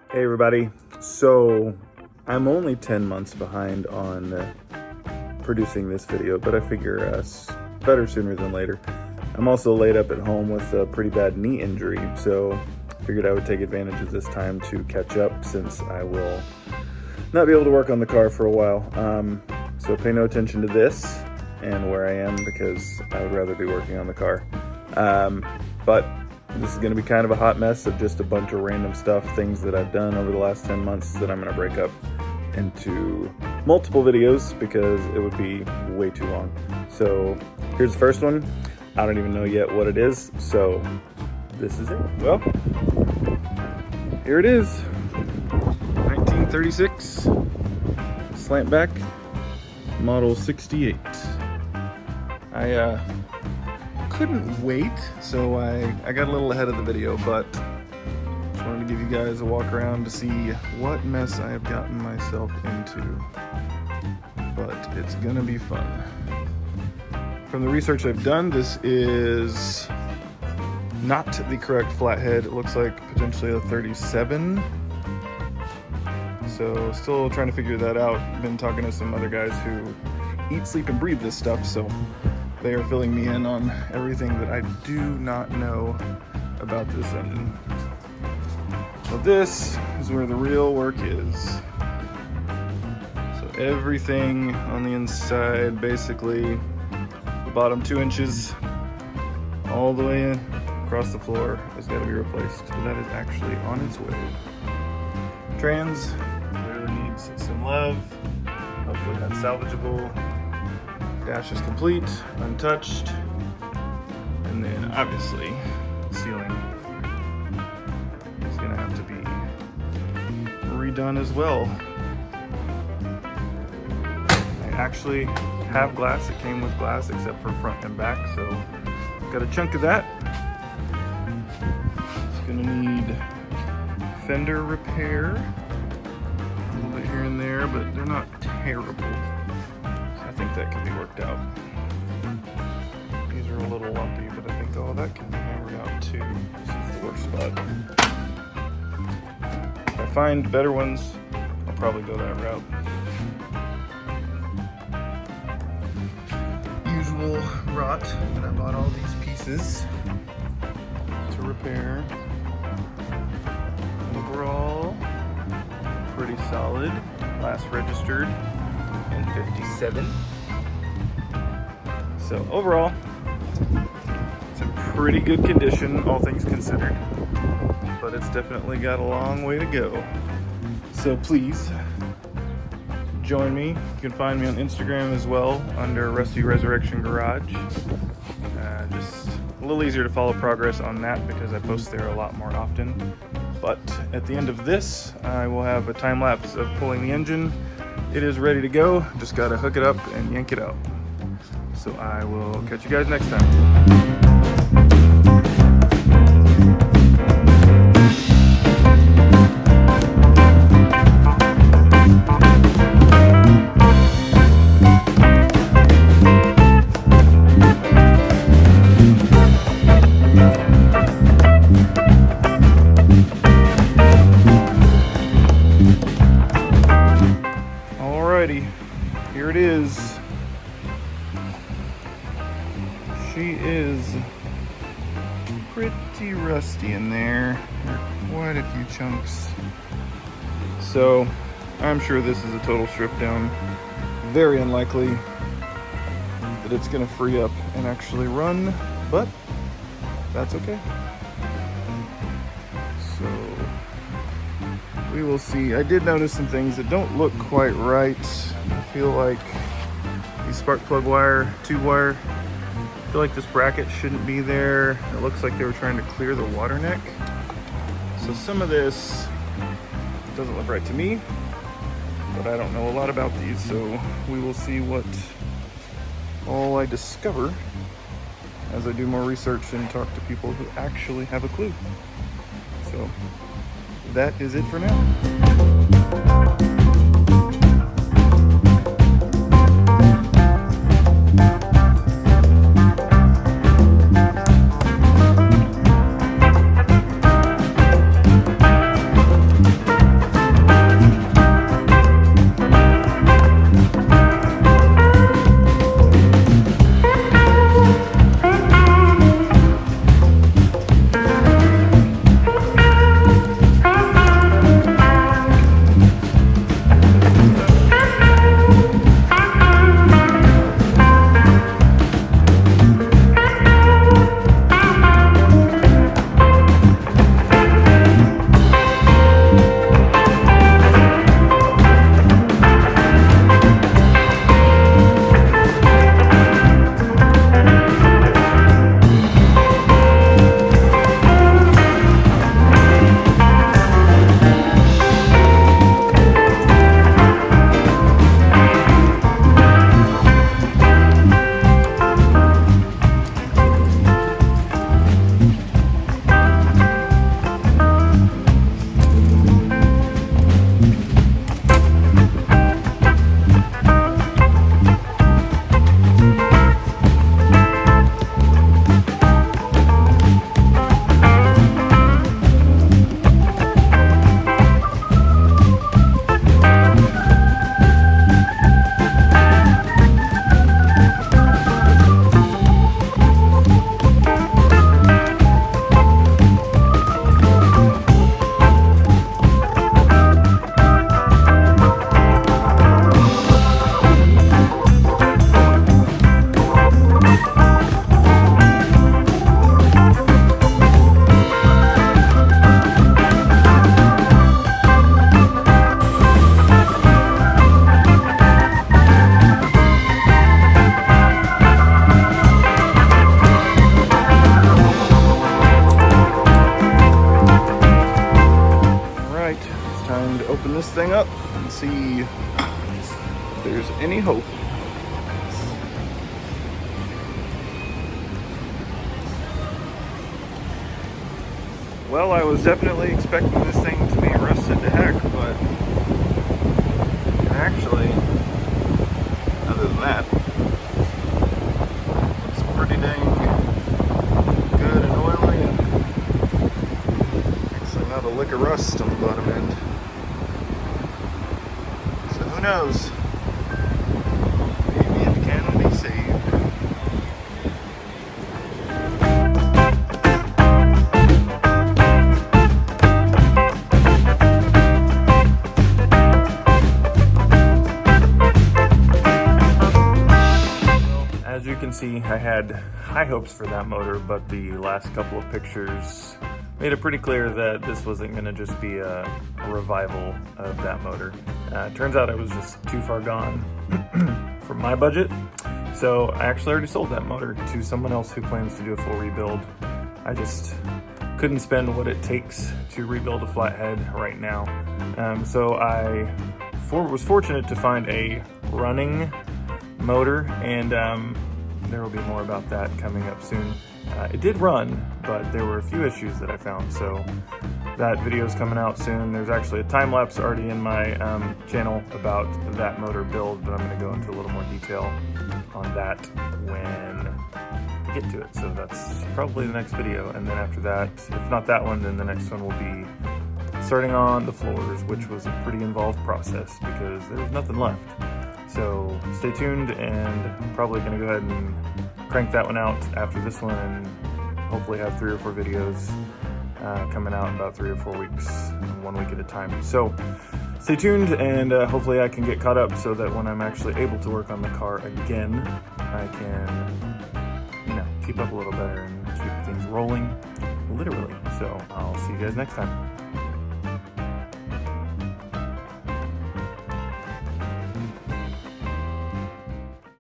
Hey everybody, so I'm only 10 months behind on producing this video, but I figure better sooner than later. I'm also laid up at home with a pretty bad knee injury, so I figured I would take advantage of this time to catch up since I will not be able to work on the car for a while. So pay no attention to this and where I am because I would rather be working on the car. But this is going to be kind of a hot mess of just a bunch of random stuff, things that I've done over the last 10 months that I'm going to break up into multiple videos because it would be way too long. So here's the first one. I don't even know yet what it is, so this is it. Well, here it is. 1936 slant back model 68. I couldn't wait, so I got a little ahead of the video, but just wanted to give you guys a walk around to see what mess I have gotten myself into. But it's gonna be fun. From the research I've done, this is not the correct flathead. It looks like potentially a 37. So still trying to figure that out. Been talking to some other guys who eat, sleep, and breathe this stuff, so they are filling me in on everything that I do not know about this engine. So this is where the real work is. So everything on the inside, basically the bottom 2 inches all the way in across the floor has got to be replaced. That is actually on its way. Trans clearly needs some love. Hopefully that's salvageable. Dash is complete, untouched, and then obviously ceiling is gonna have to be redone as well. I actually have glass. It came with glass except for front and back, so got a chunk of that. It's gonna need fender repair, a little bit here and there, but they're not terrible. I think that can be worked out. These are a little lumpy, but I think all that can be hammered out too. This is the worst spot. If I find better ones, I'll probably go that route. Usual rot, and I bought all these pieces to repair. Overall, pretty solid. Last registered in 57. So overall, it's in pretty good condition, all things considered, but it's definitely got a long way to go. So please join me. You can find me on Instagram as well under Rusty Resurrection Garage. Just a little easier to follow progress on that because I post there a lot more often. But at the end of this, I will have a time lapse of pulling the engine. It is ready to go. Just got to hook it up and yank it out. So I will catch you guys next time. Alrighty, here it is. She is pretty rusty in there. There are quite a few chunks. So I'm sure this is a total strip down. Very unlikely that it's gonna free up and actually run, but that's okay. So we will see. I did notice some things that don't look quite right. I feel like the spark plug wire, tube wire, I feel like this bracket shouldn't be there. It looks like they were trying to clear the water neck. So some of this doesn't look right to me, but I don't know a lot about these, so we will see what all I discover as I do more research and talk to people who actually have a clue. So that is it for now. thing up and see if there's any hope. Well, I was definitely expecting this thing to be rusted to heck, but actually, other than that, it's pretty dang good and oily, and actually not a lick of rust on the bottom end. So who knows? Maybe it can be saved. As you can see, I had high hopes for that motor, but the last couple of pictures made it pretty clear that this wasn't going to just be a revival of that motor. Turns out I was just too far gone for my budget, so I actually already sold that motor to someone else who plans to do a full rebuild. I just couldn't spend what it takes to rebuild a flathead right now. So I was fortunate to find a running motor, and there will be more about that coming up soon. It did run, but there were a few issues that I found, so that video is coming out soon. There's actually a time lapse already in my channel about that motor build, but I'm going to go into a little more detail on that when I get to it. So that's probably the next video, and then after that, if not that one, then the next one will be starting on the floors, which was a pretty involved process because there was nothing left. So stay tuned, and I'm probably going to go ahead and crank that one out after this one, and hopefully have 3 or 4 videos coming out in about 3 or 4 weeks, 1 week at a time. So stay tuned, and hopefully I can get caught up so that when I'm actually able to work on the car again, I can, keep up a little better and keep things rolling, literally. So I'll see you guys next time.